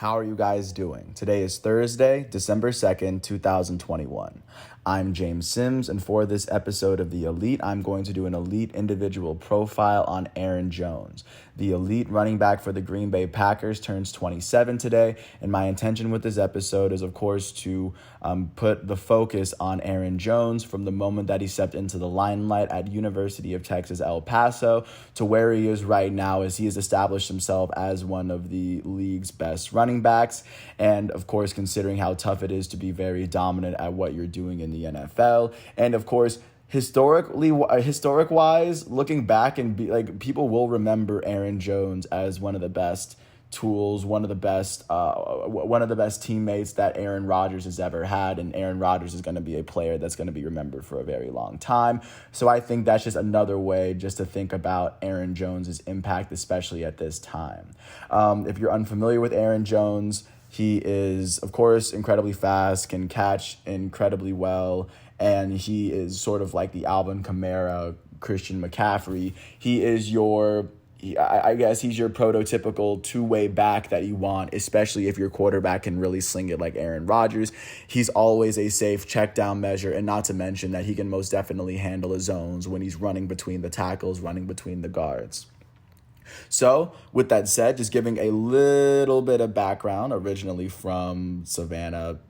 How are you guys doing? Today is Thursday, December 2nd, 2021. I'm James Sims, and for this episode of The Elite, I'm going to do an elite individual profile on Aaron Jones. The elite running back for the Green Bay Packers turns 27 today, and my intention with this episode is, of course, to put the focus on Aaron Jones from the moment that he stepped into the limelight at University of Texas, El Paso, to where he is right now as he has established himself as one of the league's best running backs, and, of course, considering how tough it is to be very dominant at what you're doing in the NFL, and, of course, historic wise, looking back and people will remember Aaron Jones as one of the best tools, one of the best teammates that Aaron Rodgers has ever had, and Aaron Rodgers is going to be a player that's going to be remembered for a very long time. So I think that's just another way just to think about Aaron Jones's impact, especially at this time. If you're unfamiliar with Aaron Jones, he is, of course, incredibly fast, can catch incredibly well, and he is sort of like the Alvin Kamara, Christian McCaffrey. He is I guess he's your prototypical two-way back that you want, especially if your quarterback can really sling it like Aaron Rodgers. He's always a safe check down measure, and not to mention that he can most definitely handle his zones when he's running between the tackles, running between the guards. So, with that said, just giving a little bit of background, originally from Savannah,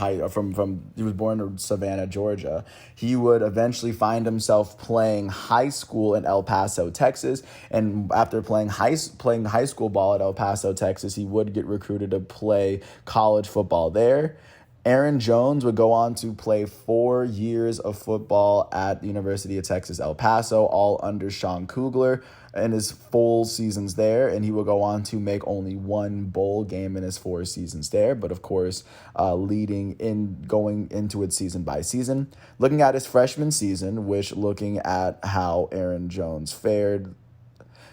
he was born in Savannah, Georgia. He would eventually find himself playing high school in El Paso, Texas, and after playing high school ball at El Paso, Texas, he would get recruited to play college football there. Aaron Jones would go on to play 4 years of football at the University of Texas, El Paso, all under Sean Kugler in his full seasons there, and he will go on to make only one bowl game in his 4 seasons there, but of course, going into it season by season. Looking at his freshman season, looking at how Aaron Jones fared,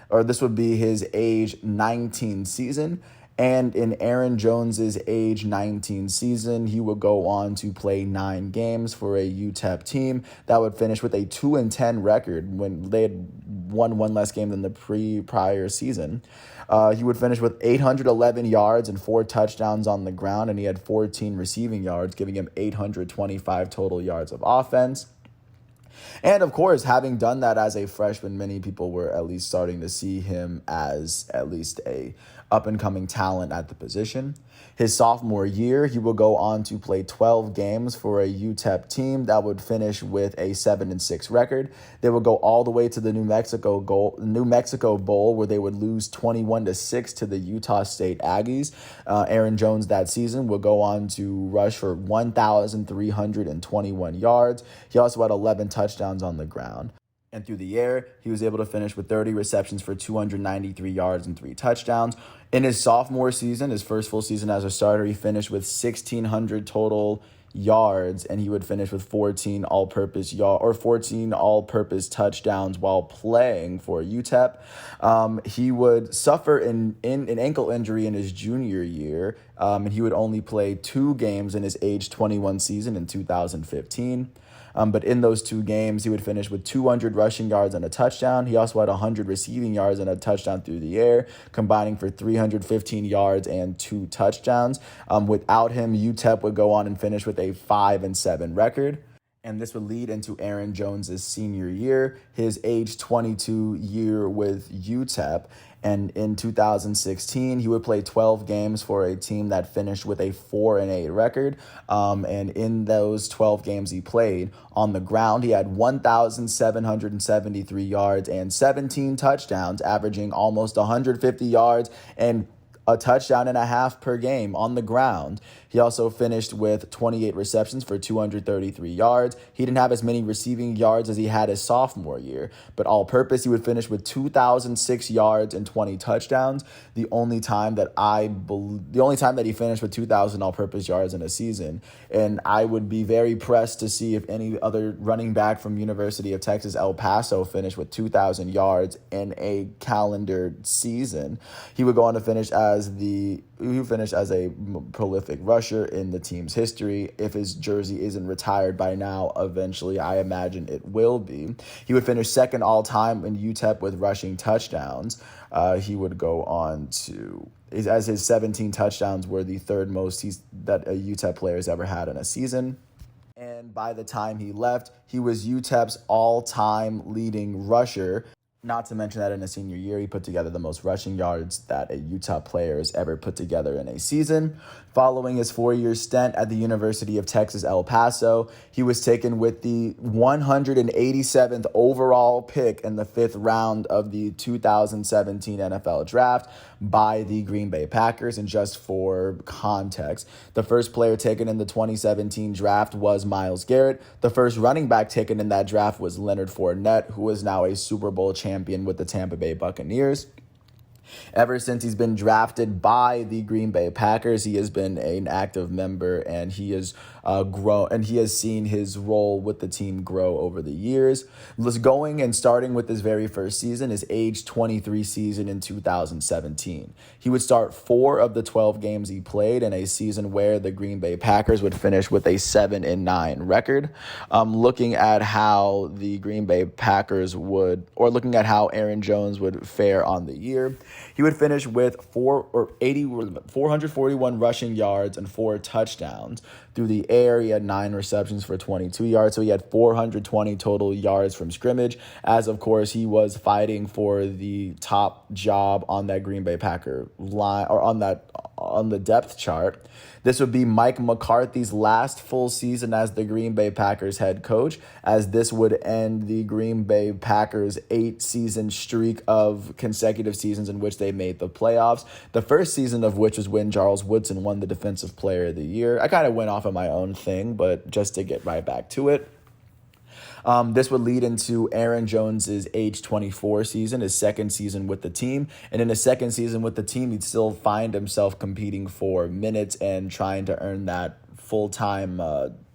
or this would be his age 19 season. And in Aaron Jones's age 19 season, he would go on to play 9 games for a UTEP team that would finish with a 2-10 record when they had won one less game than the prior season. He would finish with 811 yards and 4 touchdowns on the ground, and he had 14 receiving yards, giving him 825 total yards of offense. And of course, having done that as a freshman, many people were at least starting to see him as at least a up-and-coming talent at the position. His sophomore year, he will go on to play 12 games for a UTEP team that would finish with a 7-6 record. They would go all the way to the New Mexico Bowl, where they would lose 21-6 to the Utah State Aggies. Aaron Jones that season would go on to rush for 1,321 yards. He also had 11 touchdowns on the ground. And through the air, he was able to finish with 30 receptions for 293 yards and 3 touchdowns. In his sophomore season, his first full season as a starter, he finished with 1,600 total yards, and he would finish with 14 all-purpose touchdowns while playing for UTEP. He would suffer an ankle injury in his junior year, and he would only play 2 games in his age 21 season in 2015. But in those 2 games, he would finish with 200 rushing yards and a touchdown. He also had 100 receiving yards and a touchdown through the air, combining for 315 yards and 2 touchdowns. Without him, UTEP would go on and finish with a 5-7 record. And this would lead into Aaron Jones's senior year, his age 22 year with UTEP. And in 2016, he would play 12 games for a team that finished with a 4-8 record. And in those 12 games he played, on the ground, he had 1,773 yards and 17 touchdowns, averaging almost 150 yards and a touchdown and a half per game on the ground. He also finished with 28 receptions for 233 yards. He didn't have as many receiving yards as he had his sophomore year, but all-purpose, he would finish with 2,006 yards and 20 touchdowns. The only time that he finished with 2,000 all-purpose yards in a season. And I would be very pressed to see if any other running back from University of Texas, El Paso, finished with 2,000 yards in a calendar season. He would go on to finish as as a prolific rusher in the team's history. If his jersey isn't retired by now, eventually I imagine it will be. He would finish second all time in UTEP with rushing touchdowns. He would go on to, as his 17 touchdowns were the third most that a UTEP player has ever had in a season. And by the time he left, he was UTEP's all-time leading rusher. Not to mention that in his senior year, he put together the most rushing yards that a Utah player has ever put together in a season. Following his 4-year stint at the University of Texas, El Paso, he was taken with the 187th overall pick in the 5th round of the 2017 NFL Draft by the Green Bay Packers. And just for context, the first player taken in the 2017 draft was Myles Garrett. The first running back taken in that draft was Leonard Fournette, who is now a Super Bowl champion with the Tampa Bay Buccaneers. Ever since he's been drafted by the Green Bay Packers, he has been an active member, and he has grown, and he has seen his role with the team grow over the years. Going and starting with his very first season, his age 23 season in 2017. He would start 4 of the 12 games he played in a season where the Green Bay Packers would finish with a 7-9 record. Looking at how the Green Bay Packers looking at how Aaron Jones would fare on the year, he would finish with 441 rushing yards and 4 touchdowns. Through the air, he had 9 receptions for 22 yards, so he had 420 total yards from scrimmage, as of course he was fighting for the top job on that Green Bay Packer line, or on the depth chart. This would be Mike McCarthy's last full season as the Green Bay Packers head coach, as this would end the Green Bay Packers' 8-season streak of consecutive seasons in which they made the playoffs. The first season of which was when Charles Woodson won the Defensive Player of the Year. I kind of went off on my own thing, but just to get right back to it. This would lead into Aaron Jones's age 24 season, his second season with the team. And in his second season with the team, he'd still find himself competing for minutes and trying to earn that full-time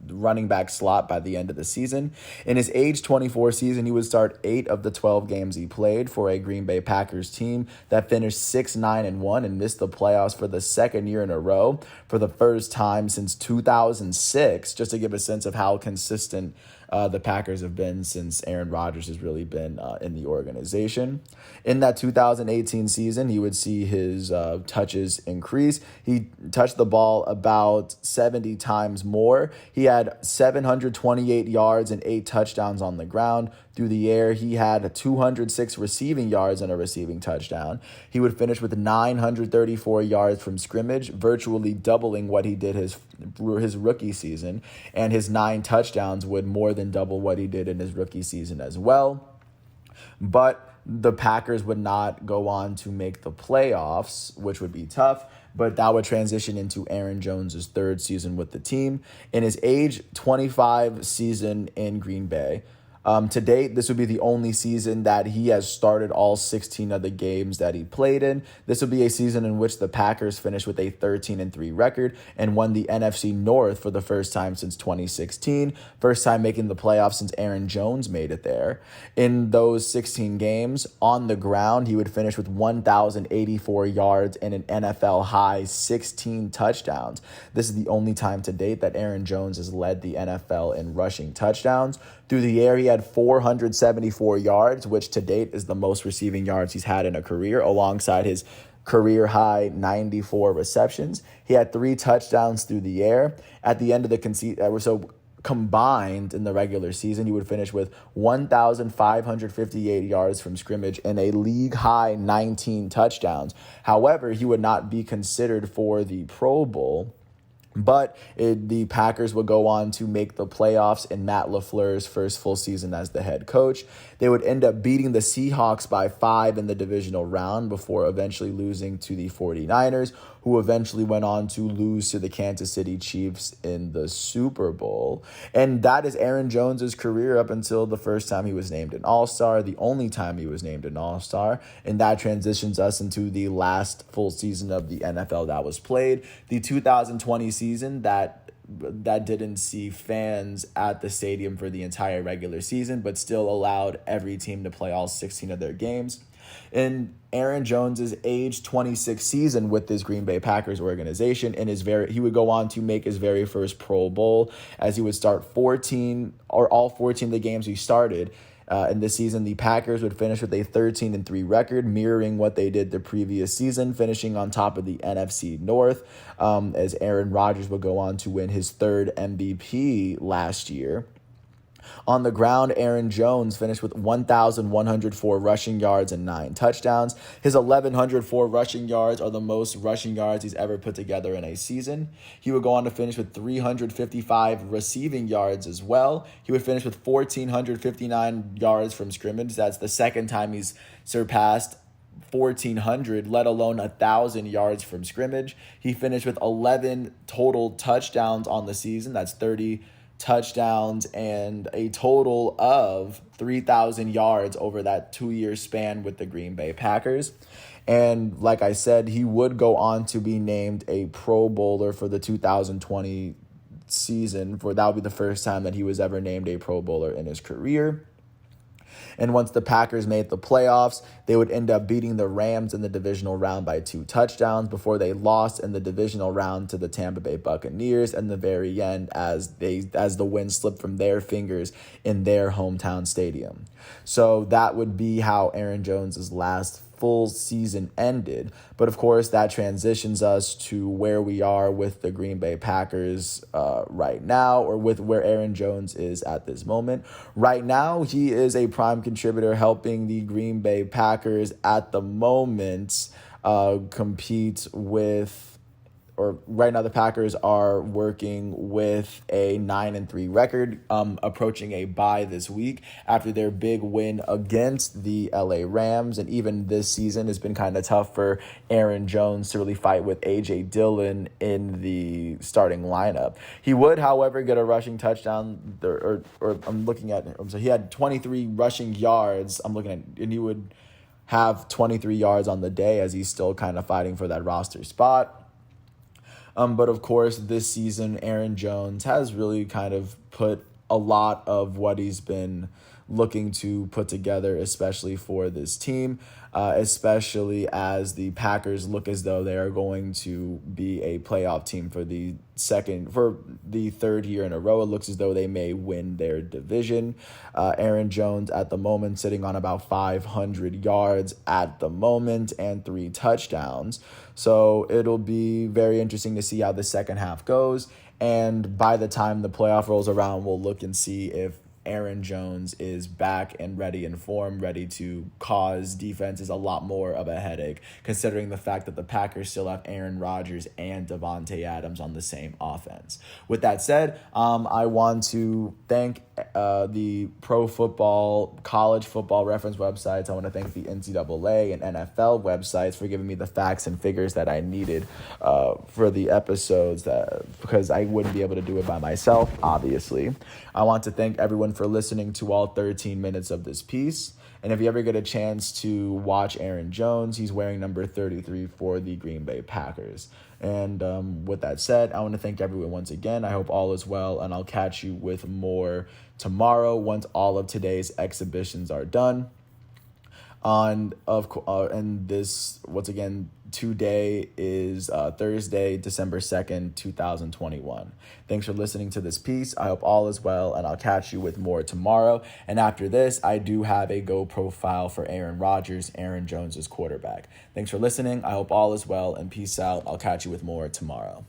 running back slot by the end of the season. In his age 24 season, he would start 8 of the 12 games he played for a Green Bay Packers team that finished 6-9-1 and missed the playoffs for the second year in a row for the first time since 2006, just to give a sense of how consistent the Packers have been since Aaron Rodgers has really been in the organization. In that 2018 season, he would see his touches increase. He touched the ball about 70 times more. He had 728 yards and 8 touchdowns on the ground. Through the air, he had 206 receiving yards and a receiving touchdown. He would finish with 934 yards from scrimmage, virtually doubling what he did his rookie season, and his 9 touchdowns would more than double what he did in his rookie season as well. But the Packers would not go on to make the playoffs, which would be tough. But that would transition into Aaron Jones's 3rd season with the team. In his age 25 season in Green Bay, to date, this would be the only season that he has started all 16 of the games that he played in. This would be a season in which the Packers finished with a 13-3 record and won the NFC North for the first time since 2016, first time making the playoffs since Aaron Jones made it there. In those 16 games, on the ground, he would finish with 1,084 yards and an NFL high 16 touchdowns. This is the only time to date that Aaron Jones has led the NFL in rushing touchdowns. Through the air, he had 474 yards, which to date is the most receiving yards he's had in a career, alongside his career high 94 receptions. He had 3 touchdowns through the air. At the end of the combined in the regular season, he would finish with 1,558 yards from scrimmage and a league-high 19 touchdowns. However, he would not be considered for the Pro Bowl. But the Packers would go on to make the playoffs in Matt LaFleur's first full season as the head coach. They would end up beating the Seahawks by 5 in the divisional round before eventually losing to the 49ers, who eventually went on to lose to the Kansas City Chiefs in the Super Bowl. And that is Aaron Jones's career up until the first time he was named an All-Star, the only time he was named an All-Star. And that transitions us into the last full season of the NFL that was played, the 2020 season that didn't see fans at the stadium for the entire regular season, but still allowed every team to play all 16 of their games. In Aaron Jones's age 26 season with this Green Bay Packers organization, he would go on to make his very first Pro Bowl, as he would start all 14 of the games he started. In this season, the Packers would finish with a 13-3 record, mirroring what they did the previous season, finishing on top of the NFC North, as Aaron Rodgers would go on to win his third MVP last year. On the ground, Aaron Jones finished with 1,104 rushing yards and 9 touchdowns. His 1,104 rushing yards are the most rushing yards he's ever put together in a season. He would go on to finish with 355 receiving yards as well. He would finish with 1,459 yards from scrimmage. That's the second time he's surpassed 1,400, let alone 1,000 yards from scrimmage. He finished with 11 total touchdowns on the season. That's 30 touchdowns and a total of 3,000 yards over that 2-year span with the Green Bay Packers. And like I said, he would go on to be named a Pro Bowler for the 2020 season. That would be the first time that he was ever named a Pro Bowler in his career. And once the Packers made the playoffs, they would end up beating the Rams in the divisional round by 2 touchdowns before they lost in the divisional round to the Tampa Bay Buccaneers in the very end, as the win slipped from their fingers in their hometown stadium. So that would be how Aaron Jones's last full season ended. But of course, that transitions us to where we are with the Green Bay Packers right now, or with where Aaron Jones is at this moment. Right now, he is a prime contributor, helping the Green Bay Packers at the moment compete with, or right now the Packers are working with a 9-3 record, approaching a bye this week after their big win against the LA Rams. And even this season has been kind of tough for Aaron Jones to really fight with A.J. Dillon in the starting lineup. He would, however, get a rushing touchdown, or I'm looking at, so he had 23 rushing yards. And he would have 23 yards on the day, as he's still kind of fighting for that roster spot. But of course, this season, Aaron Jones has really kind of put a lot of what he's been looking to put together, especially for this team, especially as the Packers look as though they are going to be a playoff team for the third year in a row. It looks as though they may win their division. Aaron Jones at the moment sitting on about 500 yards at the moment and 3 touchdowns. So it'll be very interesting to see how the second half goes. And by the time the playoff rolls around, we'll look and see if Aaron Jones is back and ready in form, ready to cause defenses a lot more of a headache, considering the fact that the Packers still have Aaron Rodgers and Davante Adams on the same offense. With that said, I want to thank the Pro Football, College Football Reference websites. I want to thank the NCAA and NFL websites for giving me the facts and figures that I needed for the episodes, because I wouldn't be able to do it by myself, obviously. I want to thank everyone for listening to all 13 minutes of this piece. And if you ever get a chance to watch Aaron Jones, he's wearing number 33 for the Green Bay Packers. And with that said, I want to thank everyone once again. I hope all is well, and I'll catch you with more tomorrow once all of today's exhibitions are done. And this, once again, today is Thursday, December 2nd, 2021. Thanks for listening to this piece. I hope all is well, and I'll catch you with more tomorrow. And after this, I do have a Go profile for Aaron Rodgers, Aaron Jones' quarterback. Thanks for listening. I hope all is well, and peace out. I'll catch you with more tomorrow.